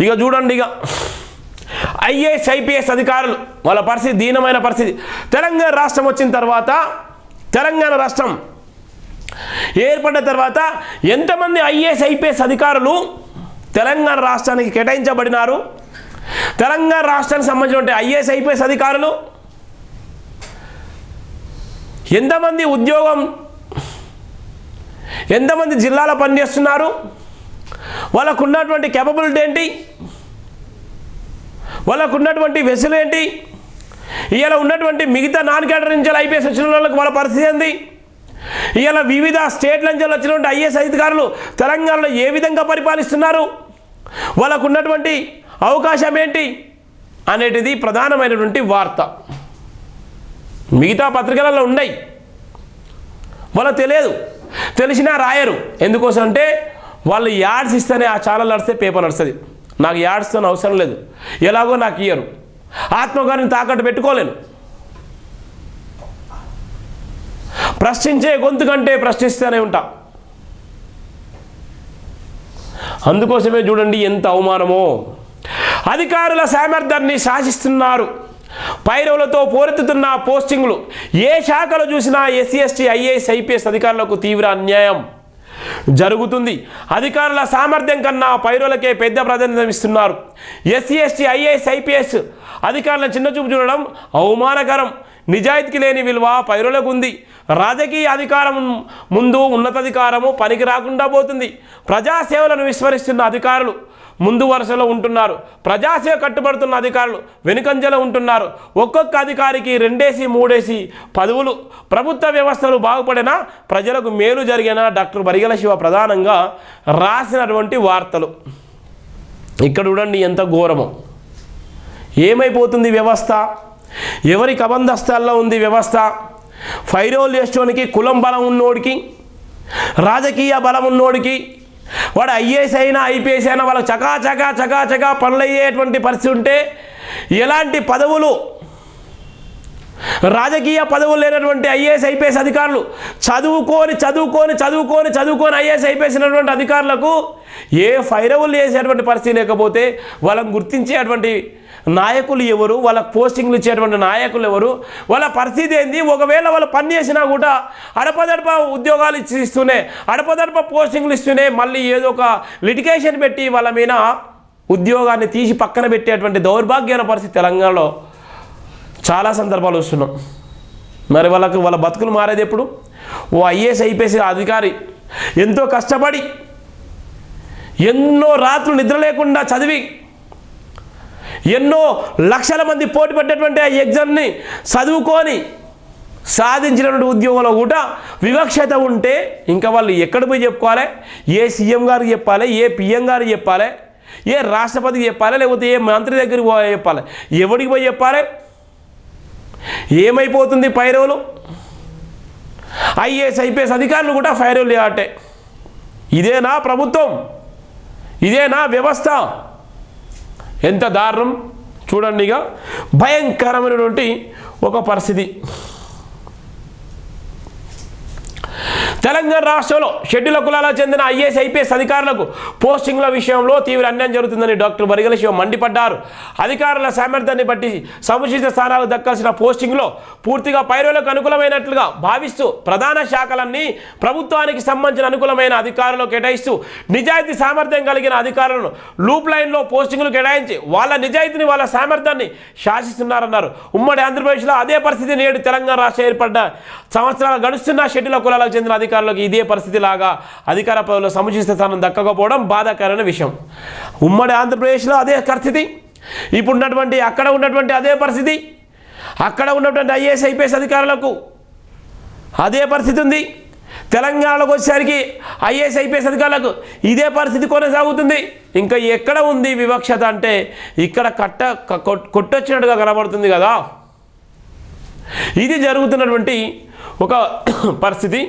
ఇక చూడండి, ఇక ఐఏఎస్ ఐపీఎస్ అధికారులు వాళ్ళ పరిస్థితి దీనమైన పరిస్థితి. తెలంగాణ రాష్ట్రం వచ్చిన తర్వాత, తెలంగాణ రాష్ట్రం ఏర్పడిన తర్వాత ఎంతమంది ఐఏఎస్ ఐపీఎస్ అధికారులు తెలంగాణ రాష్ట్రానికి కేటాయించబడినారు? తెలంగాణ రాష్ట్రానికి సంబంధించిన ఐఏఎస్ ఐపీఎస్ అధికారులు ఎంతమంది ఉద్యోగం, ఎంతమంది జిల్లాలో పనిచేస్తున్నారు? వాళ్ళకు ఉన్నటువంటి కేపబిలిటీ ఏంటి? వాళ్ళకు ఉన్నటువంటి వెసులు ఏంటి? ఇవాళ ఉన్నటువంటి మిగతా నాన్ క్యాడర్ నుంచి ఐపీఎస్ వచ్చిన వాళ్ళకి వాళ్ళ పరిస్థితి ఏంది? ఇవాళ వివిధ స్టేట్ల నుంచి వచ్చినటువంటి ఐఏఎస్ అధికారులు తెలంగాణలో ఏ విధంగా పరిపాలిస్తున్నారు? వాళ్ళకు ఉన్నటువంటి అవకాశం ఏంటి అనేటిది ప్రధానమైనటువంటి వార్త. మిగతా పత్రికలలో ఉన్నాయి, వాళ్ళకు తెలియదు, తెలిసినా రాయరు. ఎందుకోసం అంటే వాళ్ళు యాడ్స్ ఇస్తేనే ఆ ఛానల్ నడిస్తే పేపర్ నడుస్తుంది. నాకు యాడ్స్తో అవసరం లేదు, ఎలాగో నాకు ఇయ్యరు, ఆత్మగారిని తాకట్టు పెట్టుకోలేను. ప్రశ్నించే గొంతు కంటే ప్రశ్నిస్తూనే ఉంటా. అందుకోసమే చూడండి ఎంత అవమానమో. అధికారుల సామర్థ్యాన్ని శాసిస్తున్నారు. పైరవులతో పోరెత్తుతున్న పోస్టింగులు. ఏ శాఖలో చూసినా ఎస్సీ ఎస్టీ ఐఏఎస్ ఐపీఎస్ అధికారులకు తీవ్ర అన్యాయం జరుగుతుంది. అధికారుల సామర్థ్యం కన్నా పైరవులకే పెద్ద ప్రాధాన్యత ఇస్తున్నారు. ఎస్సీ ఎస్టీ ఐఏఎస్ ఐపీఎస్ అధికారులను చిన్నచూపు చూడడం అవమానకరం. నిజాయితీకి లేని విలువ పైరవులకు ఉంది. రాజకీయ అధికారం ముందు ఉన్నతాధికారము పనికి రాకుండా పోతుంది. ప్రజాసేవలను విస్మరిస్తున్న అధికారులు ముందు వరుసలో ఉంటున్నారు. ప్రజాసేవ కట్టుబడుతున్న అధికారులు వెనుకంజలో ఉంటున్నారు. ఒక్కొక్క అధికారికి 2-3 పదవులు. ప్రభుత్వ వ్యవస్థలు బాగుపడినా ప్రజలకు మేలు జరిగిన డాక్టర్ బరిగెల శివ ప్రధానంగా రాసినటువంటి వార్తలు. ఇక్కడ చూడండి ఎంత ఘోరమో. ఏమైపోతుంది వ్యవస్థ? ఎవరి కబంధస్తాల్లో ఉంది వ్యవస్థ? ఫైరోల్ చేసేవానికి కులం బలం ఉన్నోడికి, రాజకీయ బలం ఉన్నోడికి, వాడు ఐఏఎస్ అయినా ఐపీఎస్ అయినా వాళ్ళకి చకా పనులు అయ్యేటువంటి పరిస్థితి ఉంటే, ఎలాంటి పదవులు, రాజకీయ పదవులు లేనటువంటి ఐఏఎస్ ఐపీఎస్ అధికారులు చదువుకొని ఐఏఎస్ ఐపీఎస్ అయినటువంటి అధికారులకు ఏ ఫైరవులు చేసేటువంటి పరిస్థితి లేకపోతే వాళ్ళని గుర్తించేటువంటి నాయకులు ఎవరు? వాళ్ళకు పోస్టింగ్లు ఇచ్చేటువంటి నాయకులు ఎవరు? వాళ్ళ పరిస్థితి ఏంది? ఒకవేళ వాళ్ళు పని చేసినా కూడా అడపదడప ఉద్యోగాలు ఇస్తూనే, అడపదడప పోస్టింగ్లు ఇస్తూనే మళ్ళీ ఏదో ఒక లిటిగేషన్ పెట్టి వాళ్ళ మీద ఉద్యోగాన్ని తీసి పక్కన పెట్టేటువంటి దౌర్భాగ్యమైన పరిస్థితి తెలంగాణలో చాలా సందర్భాలు వస్తున్నాం. మరి వాళ్ళ బతుకులు మారేది ఎప్పుడు? ఓ ఐఏఎస్ ఐపీఎస్ అధికారి ఎంతో కష్టపడి, ఎన్నో రాత్రులు నిద్ర లేకుండా చదివి, ఎన్నో లక్షల మంది పోటీ పడ్డటువంటి ఆ ఎగ్జామ్ని చదువుకొని సాధించినటువంటి ఉద్యోగంలో కూడా వివక్షత ఉంటే ఇంకా వాళ్ళు ఎక్కడ పోయి చెప్పుకోవాలి? ఏ సీఎం గారికి చెప్పాలి? ఏ పిఎం గారికి చెప్పాలి? ఏ రాష్ట్రపతికి చెప్పాలి? లేకపోతే ఏ మంత్రి దగ్గరికి పోయి చెప్పాలి? ఎవరికి పోయి చెప్పాలి? ఏమైపోతుంది? పైరవులు, ఐఏఎస్ ఐపీఎస్ అధికారులు కూడా ఫైరవులు ఆటే. ఇదేనా ప్రభుత్వం? ఇదేనా వ్యవస్థ? ఎంత దారుణం చూడండి. ఇక భయంకరమైనటువంటి ఒక పరిస్థితి. తెలంగాణ రాష్ట్రంలో షెడ్యూల్ కులాలకు చెందిన ఐఏఎస్ ఐపీఎస్ అధికారులకు పోస్టింగ్ల విషయంలో తీవ్ర అన్యాయం జరుగుతుందని డాక్టర్ బరిగెల శివ మండిపడ్డారు. అధికారుల సామర్థ్యాన్ని బట్టి సముచిత స్థానాలు దక్కాల్సిన పోస్టింగ్లో పూర్తిగా పైరవులకు అనుకూలమైనట్లుగా భావిస్తూ ప్రధాన శాఖలన్నీ ప్రభుత్వానికి సంబంధించిన అనుకూలమైన అధికారులు కేటాయిస్తూ నిజాయితీ సామర్థ్యం కలిగిన అధికారులను లూప్ లైన్లో పోస్టింగ్లు కేటాయించి వాళ్ళ నిజాయితీని, వాళ్ళ సామర్థ్యాన్ని శాసిస్తున్నారన్నారు. ఉమ్మడి ఆంధ్రప్రదేశ్లో అదే పరిస్థితి నేడు తెలంగాణ రాష్ట్రం ఏర్పడ్డ సంవత్సరాలు గడుస్తున్న షెడ్యూల్ కులాలకు చెందిన అధికారులకు ఇదే పరిస్థితి లాగా అధికార పదవుల్లో సముచిత స్థానం దక్కకపోవడం బాధాకరమైన విషయం. ఉమ్మడి ఆంధ్రప్రదేశ్లో అదే పరిస్థితి, ఇప్పుడు ఉన్నటువంటి అక్కడ ఉన్నటువంటి అదే పరిస్థితి, అక్కడ ఉన్నటువంటి ఐఏఎస్ ఐపీఎస్ అధికారులకు అదే పరిస్థితి ఉంది. తెలంగాణలోకి వచ్చేసరికి ఐఏఎస్ ఐపీఎస్ అధికారులకు ఇదే పరిస్థితి కొనసాగుతుంది. ఇంకా ఎక్కడ ఉంది వివక్షత అంటే ఇక్కడ కొట్టొచ్చినట్టుగా కనబడుతుంది కదా. ఇది జరుగుతున్నటువంటి ఒక పరిస్థితి.